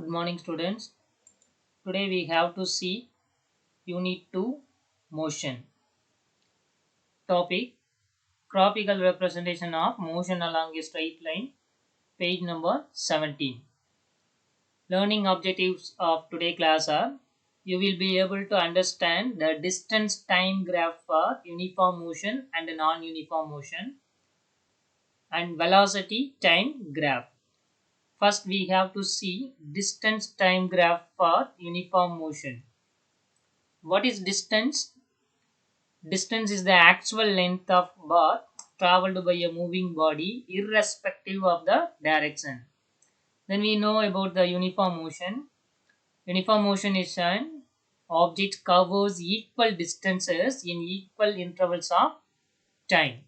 Good morning, students. Today we have to see Unit 2 Motion. Topic Graphical representation of motion along a straight line. Page number 17. Learning objectives of today class are: you will be able to understand the distance time graph for uniform motion and non-uniform motion, and velocity time graph. First, we have to see distance time graph for uniform motion. What is distance? Distance is the actual length of path traveled by a moving body irrespective of the direction. Then we know about the uniform motion. Uniform motion is an object covers equal distances in equal intervals of time.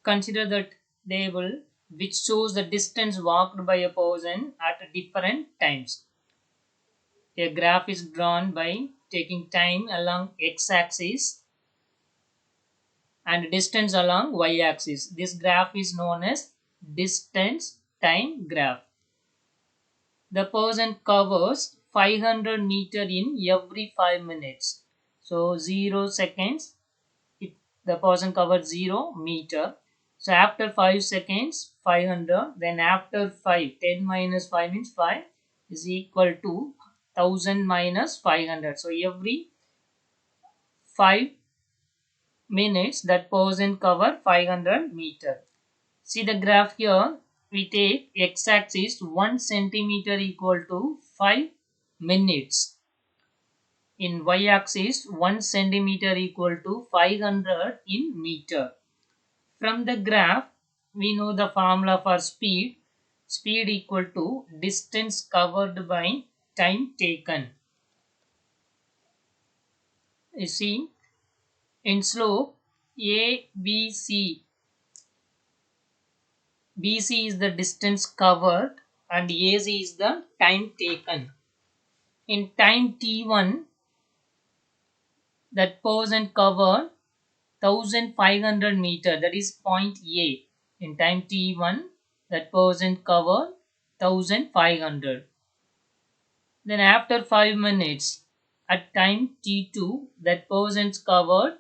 Consider that table which shows the distance walked by a person at different times. A graph is drawn by taking time along x-axis and distance along y-axis. This graph is known as distance time graph. The person covers 500 meter in every 5 minutes. So 0 seconds, the person covers 0 meter. So after 5 seconds, 500. Then after 5, 10 minus 5 means 5 is equal to 1000 minus 500. So every 5 minutes that person cover 500 meter. See the graph here, we take x-axis 1 centimeter equal to 5 minutes. In y-axis 1 centimeter equal to 500 in meter. From the graph we know the formula for speed. Speed equal to distance covered by time taken. You see, in slope ABC, BC is the distance covered and AC is the time taken. In time T1, that person covered 1500 meter, that is point A. In time T1, that person covered 1500. Then after 5 minutes, at time T2, that person's covered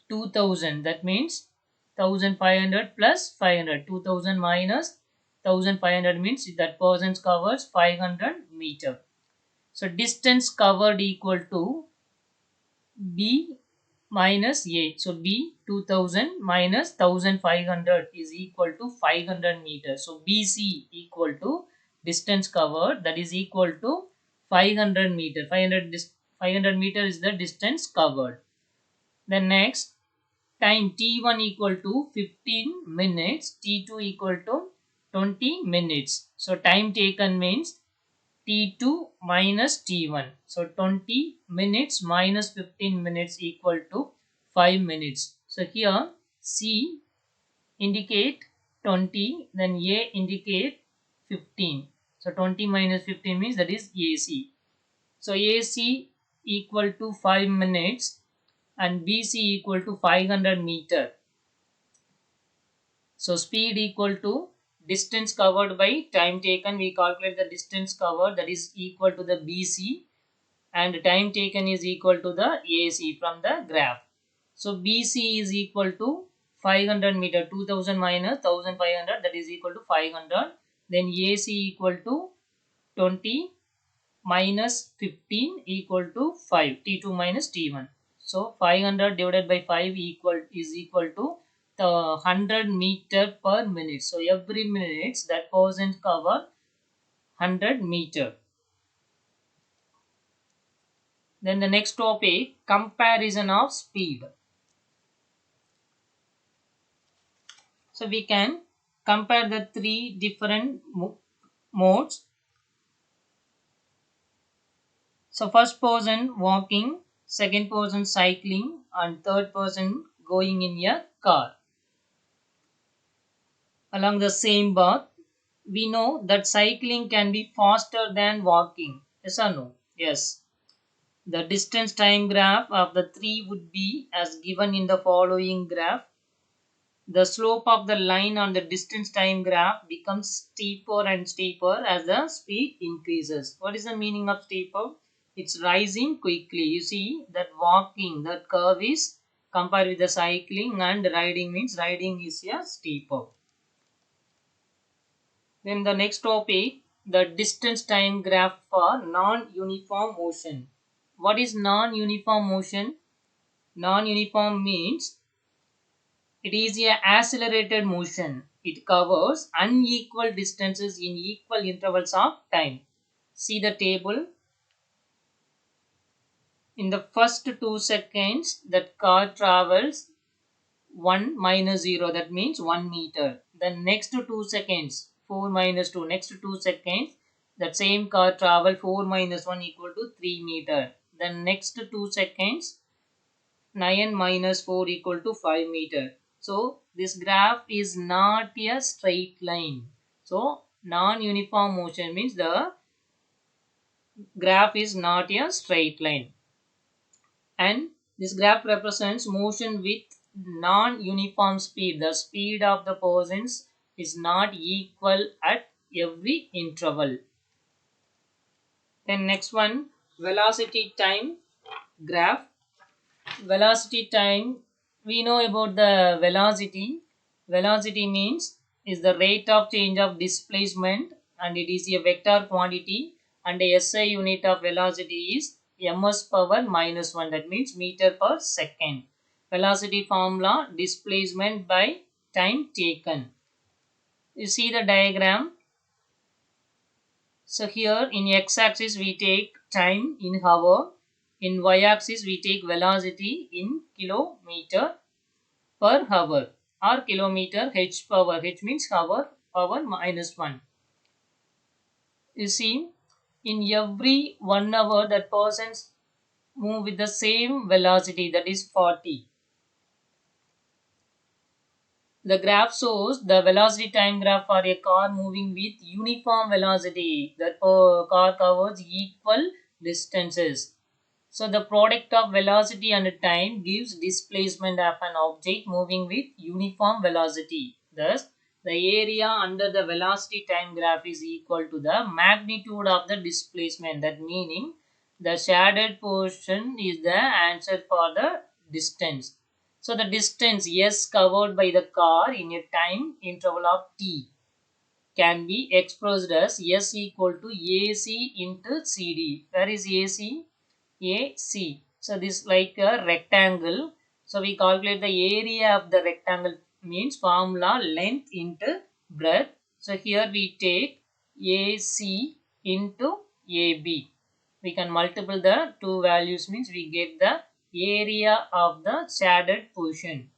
2000. That means 1500 plus 500. 2000 minus 1500 means that person covers 500 meter. So distance covered equal to B minus A. So B 2000 minus 1500 is equal to 500 meters. So BC equal to distance covered, that is equal to 500 meter. 500 meter is the distance covered. Then next, time T1 equal to 15 minutes, T2 equal to 20 minutes. So time taken means T2 minus T1. So 20 minutes minus 15 minutes equal to 5 minutes. So here C indicate 20, then A indicate 15. So 20 minus 15 means that is AC. So AC equal to 5 minutes and BC equal to 500 meter. So speed equal to distance covered by time taken. We calculate the distance covered, that is equal to the BC, and time taken is equal to the AC from the graph. So BC is equal to 500 meter, 2000 minus 1500, that is equal to 500. Then AC equal to 20 minus 15 equal to 5, T2 minus T1. So 500 divided by 5 is equal to the 100 meter per minute. So every minute that person cover 100 meter. Then the next topic, comparison of speed. So we can compare the three different modes. So first person walking, second person cycling, and third person going in a car along the same path. We know that cycling can be faster than walking. Yes or no? Yes. The distance time graph of the three would be as given in the following graph. the slope of the line on the distance time graph becomes steeper and steeper as the speed increases. What is the meaning of steeper? It's rising quickly. You see that walking, that curve is compared with the cycling, and riding means riding is a steeper. Then the next topic, the distance time graph for non-uniform motion. What is non-uniform motion? Non-uniform means it is a accelerated motion. It covers unequal distances in equal intervals of time. See the table. In the first 2 seconds, that car travels 1 minus 0, that means 1 meter. The next 2 seconds, 4 minus 2, next 2 seconds, that same car travel 4 minus 1 equal to 3 meter. The next 2 seconds, 9 minus 4 equal to 5 meter. So this graph is not a straight line. So non-uniform motion means the graph is not a straight line. And this graph represents motion with non-uniform speed. The speed of the persons is not equal at every interval. Then next one, velocity time graph. Velocity time, we know about the velocity. Velocity means is the rate of change of displacement, and it is a vector quantity, and the SI unit of velocity is ms power minus 1, that means meter per second. Velocity formula, displacement by time taken. You see the diagram. So here in x-axis we take time in hour, in y-axis we take velocity in kilometer per hour or kilometer h power, h means hour, power minus 1. You see, in every 1 hour that persons move with the same velocity, that is 40. The graph shows the velocity time graph for a car moving with uniform velocity. That car covers equal distances. So the product of velocity and time gives displacement of an object moving with uniform velocity. Thus, the area under the velocity time graph is equal to the magnitude of the displacement. That meaning the shaded portion is the answer for the distance. So the distance S covered by the car in a time interval of t can be expressed as S equal to AC into CD. Where is AC? AC. So this is like a rectangle. So we calculate the area of the rectangle, means formula length into breadth. So here we take AC into AB. We can multiply the two values, means we get the area of the shaded portion.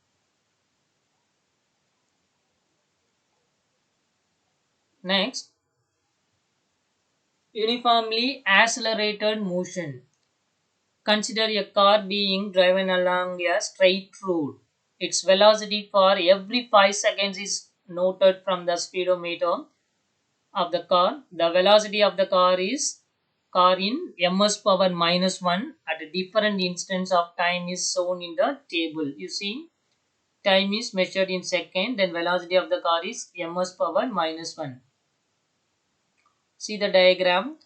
Next, uniformly accelerated motion. Consider a car being driven along a straight road. Its velocity for every 5 seconds is noted from the speedometer of the car. The velocity of the car in ms power minus 1 at a different instance of time is shown in the table. You see, time is measured in second, then velocity of the car is ms power minus 1. See the diagram.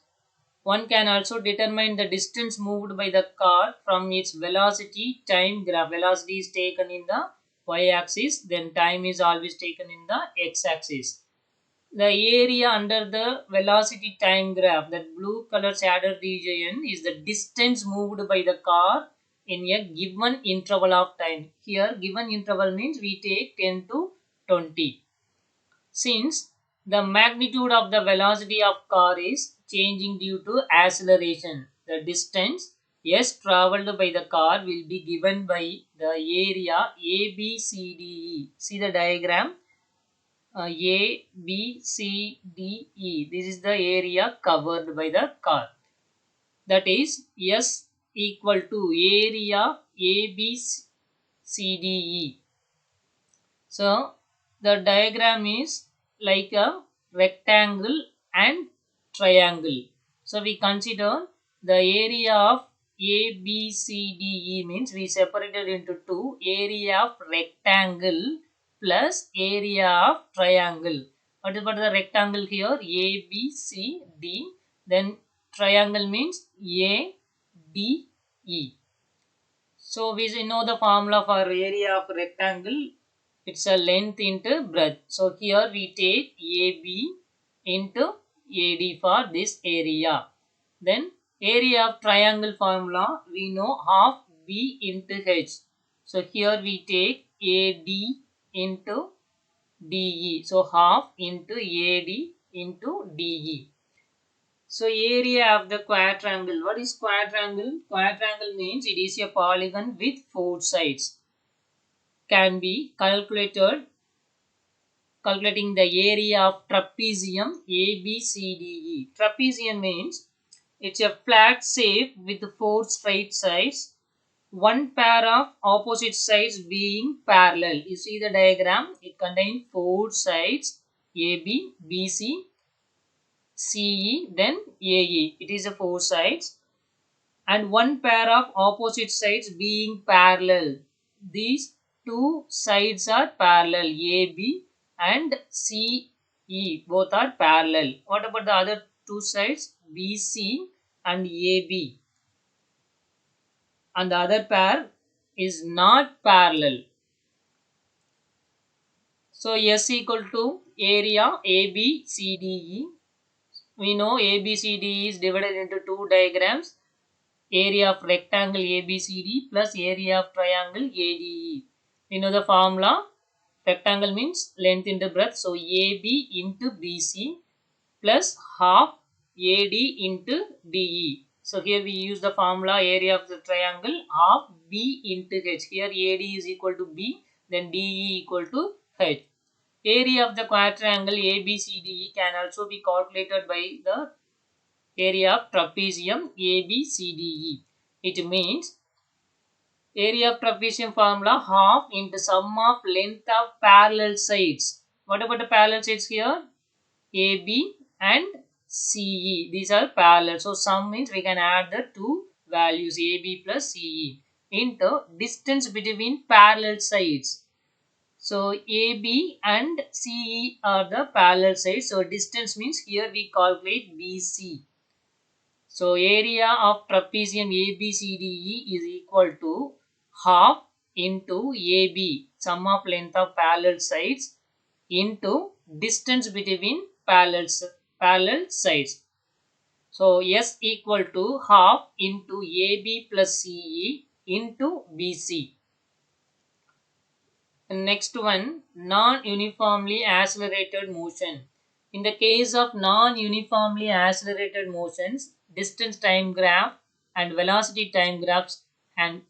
One can also determine the distance moved by the car from its velocity time graph. Velocity is taken in the y-axis, then time is always taken in the x-axis. The area under the velocity time graph, that blue color shaded region, is the distance moved by the car in a given interval of time. Here given interval means we take 10 to 20. Since the magnitude of the velocity of car is changing due to acceleration, the distance S traveled by the car will be given by the area ABCDE. See the diagram. A, B, C, D, E. This is the area covered by the car. That is S equal to area A, B, C, D, E. So the diagram is like a rectangle and triangle. So we consider the area of A, B, C, D, E means we separated into two. Area of rectangle plus area of triangle. What is the rectangle here? A, B, C, D. Then triangle means A, D, E. So we know the formula for area of rectangle. It's a length into breadth. So here we take AB into AD for this area. Then area of triangle formula, we know half B into H. So here we take AD into DE. So half into AD into DE. So area of the quadrangle. What is quadrangle? Quadrangle means it is a polygon with four sides. Can be calculating the area of trapezium ABCDE. Trapezium means it's a flat shape with four straight sides. One pair of opposite sides being parallel. You see the diagram? It contains four sides AB, BC, CE, then AE. It is a four sides and one pair of opposite sides being parallel. These two sides are parallel, AB and CE. Both are parallel. What about the other two sides? BC and AB. And the other pair is not parallel. So S equal to area ABCDE. We know ABCD is divided into two diagrams. Area of rectangle ABCD plus area of triangle ADE. We know the formula. Rectangle means length into breadth. So AB into BC plus half AD into DE. So here we use the formula area of the triangle half B into H. Here AD is equal to B, then DE equal to H. Area of the quadrangle ABCDE can also be calculated by the area of trapezium ABCDE. It means area of trapezium formula half into sum of length of parallel sides. What about the parallel sides here? AB and CE. These are parallel. So sum means we can add the two values AB plus CE into distance between parallel sides. So AB and CE are the parallel sides. So distance means here we calculate BC. So area of trapezium ABCDE is equal to half into AB, sum of length of parallel sides, into distance between parallel sides. So S equal to half into AB plus CE into BC. And next one, non-uniformly accelerated motion. In the case of non-uniformly accelerated motions, distance time graph and velocity time graphs and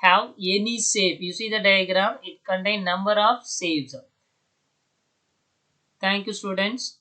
have any shape. You see the diagram, it contains number of shapes. Thank you, students.